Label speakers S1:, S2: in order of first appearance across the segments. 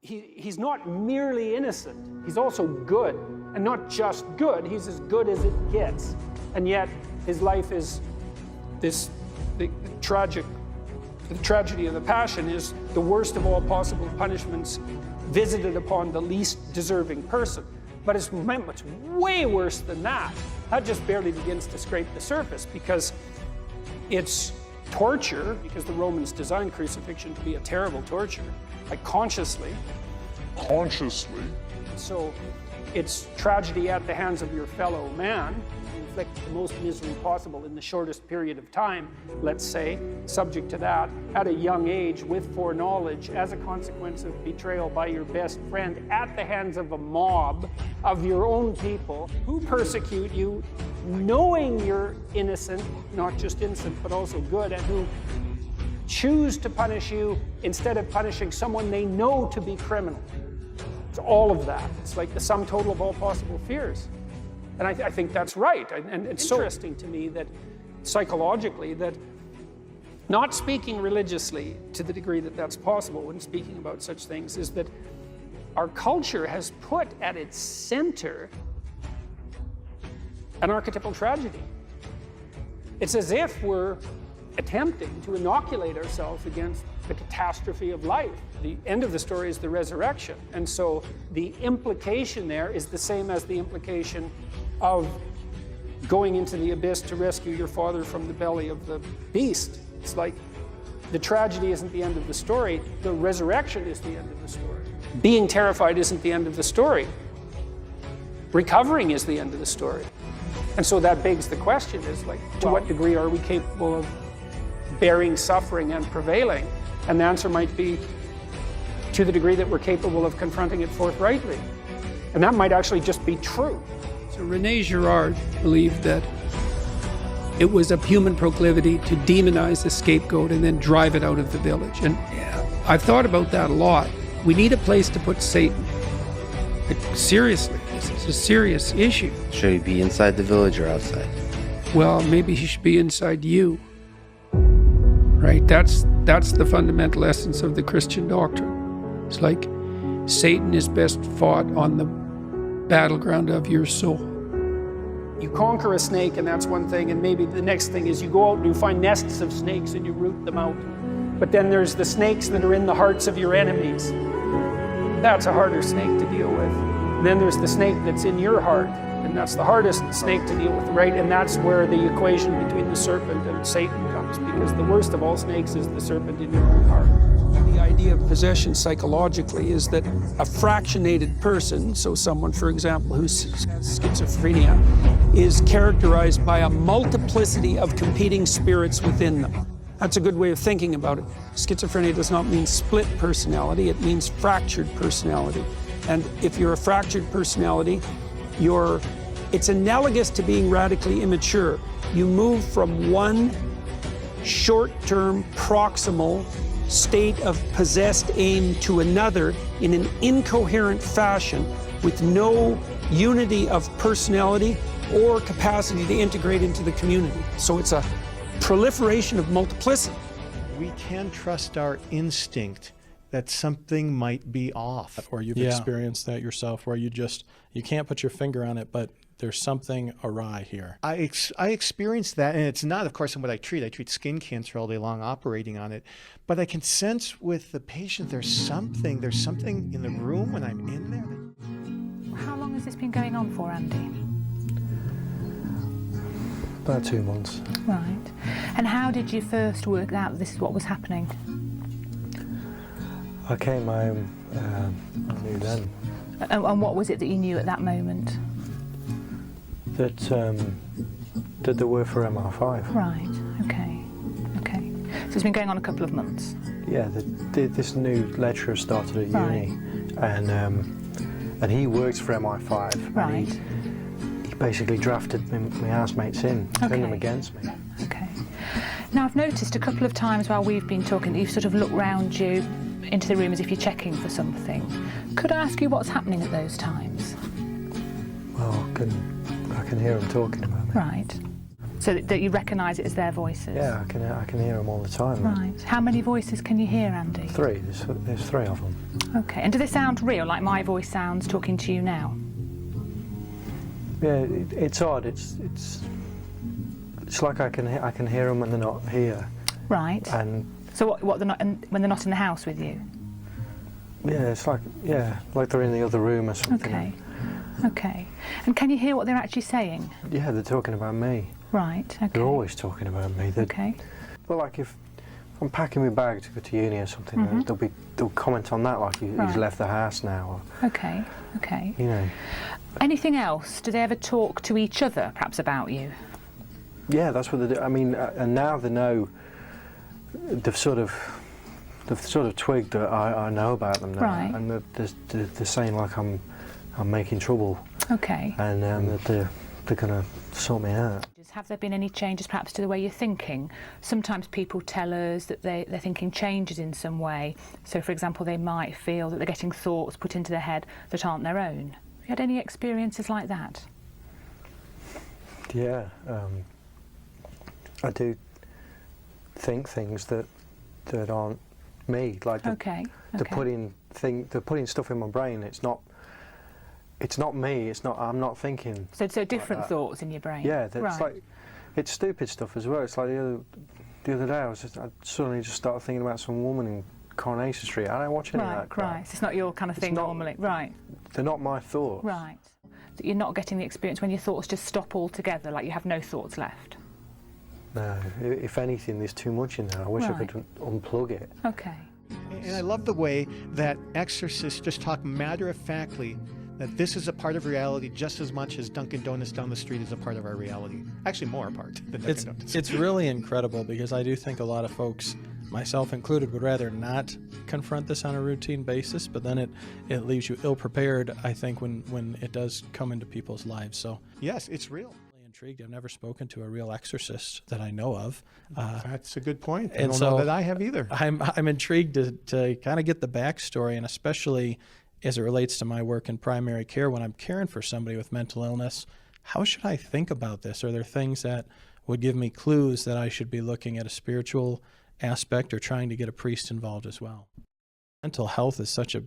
S1: he's not merely innocent, he's also good. And not just good, he's as good as it gets. And yet his life is the tragedy of the Passion is the worst of all possible punishments visited upon the least deserving person. But it's way worse than that. That just barely begins to scrape the surface, because it's torture, because the Romans designed crucifixion to be a terrible torture, like consciously. So it's tragedy at the hands of your fellow man. You inflict the most misery possible in the shortest period of time, let's say, subject to that, at a young age, with foreknowledge, as a consequence of betrayal by your best friend, at the hands of a mob of your own people who persecute you, knowing you're innocent, not just innocent, but also good, and who choose to punish you instead of punishing someone they know to be criminal. It's all of that. It's like the sum total of all possible fears. And I think that's right. And it's so interesting to me that psychologically, that not speaking religiously to the degree that that's possible when speaking about such things, is that our culture has put at its center an archetypal tragedy. It's as if we're attempting to inoculate ourselves against the catastrophe of life. The end of the story is the resurrection. And so the implication there is the same as the implication of going into the abyss to rescue your father from the belly of the beast. It's like the tragedy isn't the end of the story, the resurrection is the end of the story. Being terrified isn't the end of the story. Recovering is the end of the story. And so that begs the question is, like, to what degree are we capable of bearing suffering and prevailing? And the answer might be to the degree that we're capable of confronting it forthrightly. And that might actually just be true. So René Girard believed that it was a human proclivity to demonize the scapegoat and then drive it out of the village. And I've thought about that a lot. We need a place to put Satan. Like, seriously, this is a serious issue.
S2: Should he be inside the village or outside?
S1: Well, maybe he should be inside you. Right? That's the fundamental essence of the Christian doctrine. It's like Satan is best fought on the battleground of your soul. You conquer a snake, and that's one thing, and maybe the next thing is you go out and you find nests of snakes and you root them out. But then there's the snakes that are in the hearts of your enemies. That's a harder snake to deal with. And then there's the snake that's in your heart, and that's the hardest snake to deal with, right? And that's where the equation between the serpent and Satan comes, because the worst of all snakes is the serpent in your own heart. The idea of possession psychologically is that a fractionated person, so someone, for example, who has schizophrenia, is characterized by a multiplicity of competing spirits within them. That's a good way of thinking about it. Schizophrenia does not mean split personality, it means fractured personality. And if you're a fractured personality, it's analogous to being radically immature. You move from one short-term, proximal state of possessed aim to another in an incoherent fashion with no unity of personality or capacity to integrate into the community. So it's a proliferation of multiplicity.
S3: We can trust our instinct that something might be off.
S4: Or you've experienced that yourself, where you can't put your finger on it, but there's something awry here.
S3: I experienced that, and it's not, of course, in what I treat. I treat skin cancer all day long, operating on it. But I can sense with the patient there's something in the room when I'm in there.
S5: How long has this been going on for, Andy?
S6: About 2 months.
S5: Right. And how did you first work out that this is what was happening?
S6: I came home, I knew then.
S5: And what was it that you knew at that moment?
S6: That there were for MR5.
S5: Right, okay. So it's been going on a couple of months?
S6: Yeah, this new lecturer started at uni, and he works for MI5.
S5: Right.
S6: He basically drafted my housemates in, turned them against me.
S5: Okay. Now I've noticed a couple of times while we've been talking that you've sort of looked round you into the room as if you're checking for something. Could I ask you what's happening at those times?
S6: Well, I can hear him talking about me.
S5: Right. So that you recognise it as their voices?
S6: Yeah, I can hear them all the time.
S5: Right. How many voices can you hear, Andy?
S6: Three. There's three of them.
S5: Okay. And do they sound real, like my voice sounds talking to you now?
S6: Yeah, it's odd. It's like I can hear them when they're not here.
S5: Right.
S6: And
S5: so what they're not, and when they're not in the house with you?
S6: yeah, it's like they're in the other room or something.
S5: Okay. Okay. And can you hear what they're actually saying?
S6: Yeah, they're talking about me.
S5: Right. Okay.
S6: They're always talking about me.
S5: Okay.
S6: Well, like if I'm packing my bag to go to uni or something, they'll comment on that, like he's left the house now. Or,
S5: okay. Okay.
S6: you know.
S5: Anything else? Do they ever talk to each other, perhaps about you?
S6: Yeah, that's what they do. I mean, and now they know. They've sort of twigged that I know about them now,
S5: Right.
S6: and they're saying like I'm making trouble.
S5: Okay.
S6: And that they're going to sort me out.
S5: Have there been any changes perhaps to the way you're thinking? Sometimes people tell us that their thinking changes in some way. So, for example, they might feel that they're getting thoughts put into their head that aren't their own. Have you had any experiences like that?
S6: Yeah, I do think things that aren't me. Like they're putting stuff in my brain. It's not me. I'm not thinking.
S5: So different like thoughts in your brain.
S6: Yeah, it's like it's stupid stuff as well. It's like the other day I suddenly just started thinking about some woman in Coronation Street. I don't watch any of that crap.
S5: Right. It's not your kind of thing normally. Right.
S6: They're not my thoughts.
S5: Right. So you're not getting the experience when your thoughts just stop altogether, like you have no thoughts left.
S6: No. If anything, there's too much in there. I wish I could unplug it.
S5: Okay.
S3: And I love the way that exorcists just talk matter-of-factly that this is a part of reality just as much as Dunkin' Donuts down the street is a part of our reality. Actually, more a part than Dunkin' Donuts.
S4: It's really incredible because I do think a lot of folks, myself included, would rather not confront this on a routine basis, but then it leaves you ill-prepared, I think, when it does come into people's lives. So
S3: yes, it's real.
S4: Intrigued. I've never spoken to a real exorcist that I know of.
S3: That's a good point. I
S4: and
S3: don't
S4: so
S3: know that I have either.
S4: I'm intrigued to kind of get the backstory, and especially as it relates to my work in primary care when I'm caring for somebody with mental illness. How should I think about this? Are there things that would give me clues that I should be looking at a spiritual aspect or trying to get a priest involved as well? Mental health is such a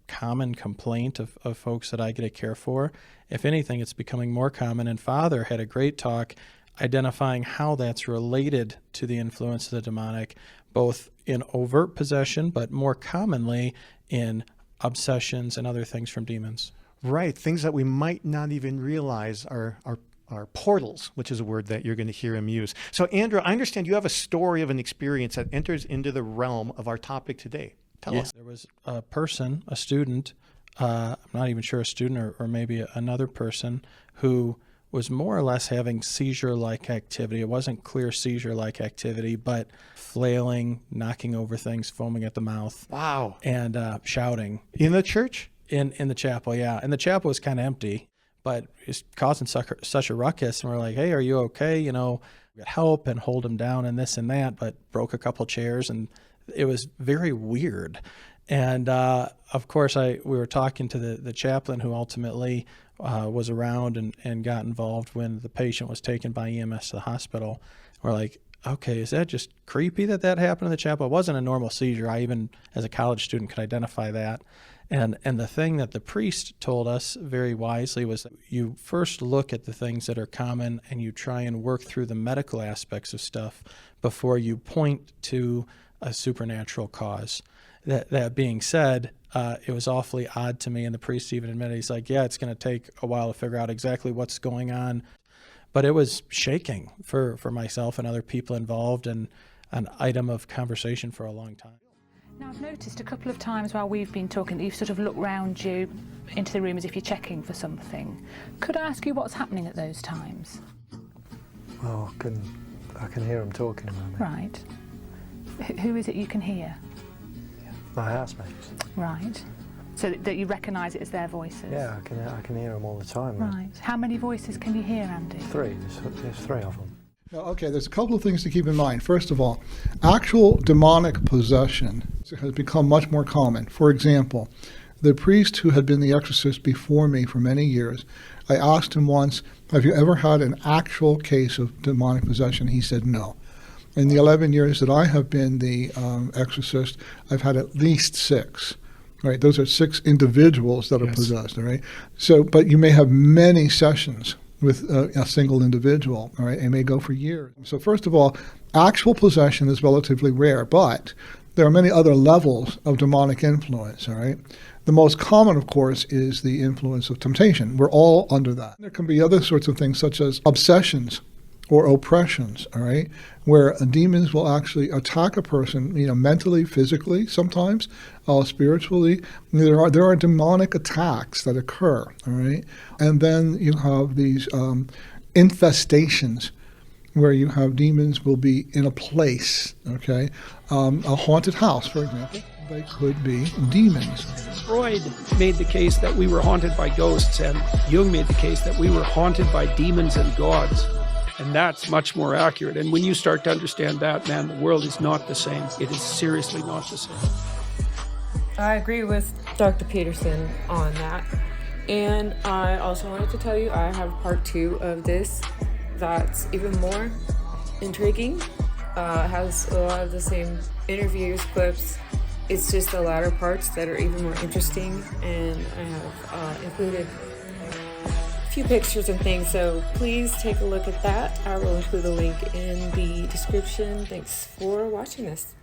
S4: common complaint of folks that I get to care for. If anything, it's becoming more common, and Father had a great talk identifying how that's related to the influence of the demonic, both in overt possession, but more commonly in obsessions and other things from demons.
S3: Right, things that we might not even realize are portals, which is a word that you're going to hear him use. So, Andrew, I understand you have a story of an experience that enters into the realm of our topic today. Tell us.
S4: There was a person, a student, I'm not even sure a student or maybe another person, who was more or less having seizure-like activity. It wasn't clear seizure-like activity, but flailing, knocking over things, foaming at the mouth.
S3: Wow.
S4: And shouting.
S3: In the church?
S4: In the chapel, yeah. And the chapel was kind of empty, but it's causing such a ruckus. And we're like, hey, are you okay? You know, get help and hold him down and this and that, but broke a couple chairs, and it was very weird. And of course, we were talking to the chaplain, who ultimately was around and got involved when the patient was taken by EMS to the hospital. We're like, okay, is that just creepy that happened in the chapel? It wasn't a normal seizure. I even, as a college student, could identify that. And the thing that the priest told us very wisely was that you first look at the things that are common and you try and work through the medical aspects of stuff before you point to a supernatural cause. That being said, it was awfully odd to me, and the priest even admitted, he's like, yeah, it's going to take a while to figure out exactly what's going on. But it was shaking for myself and other people involved, and an item of conversation for a long time.
S5: Now, I've noticed a couple of times while we've been talking that you've sort of looked round you into the room as if you're checking for something. Could I ask you what's happening at those times?
S6: Well, I can hear them talking about me.
S5: Right. Who is it you can hear?
S6: My housemates.
S5: Right. So that you recognise it as their voices?
S6: Yeah, I can hear them all the time.
S5: Right. How many voices can you hear, Andy?
S6: Three. There's three of them.
S7: Okay, there's a couple of things to keep in mind. First of all, actual demonic possession has become much more common. For example, the priest who had been the exorcist before me for many years I asked him once, have you ever had an actual case of demonic possession? He said no. In the 11 years that I have been the exorcist, I've had at least 6. Right, those are 6 individuals that are possessed. All right, so but you may have many sessions with a single individual. All right, it may go for years. So first of all, actual possession is relatively rare, but there are many other levels of demonic influence. All right, the most common, of course, is the influence of temptation. We're all under that. There can be other sorts of things such as obsessions or oppressions, all right, where demons will actually attack a person, mentally, physically, sometimes, spiritually. There are demonic attacks that occur, all right, and then you have these infestations where you have demons will be in a place, okay, a haunted house, for example. They could be demons.
S1: Freud made the case that we were haunted by ghosts, and Jung made the case that we were haunted by demons and gods. And that's much more accurate. And when you start to understand that, man, the world is not the same. It is seriously not the same.
S8: I agree with Dr. Peterson on that. And I also wanted to tell you I have part 2 of this that's even more intriguing. Has a lot of the same interviews, clips. It's just the latter parts that are even more interesting. And I have included few pictures and things, so please take a look at that. I will include a link in the description. Thanks for watching this.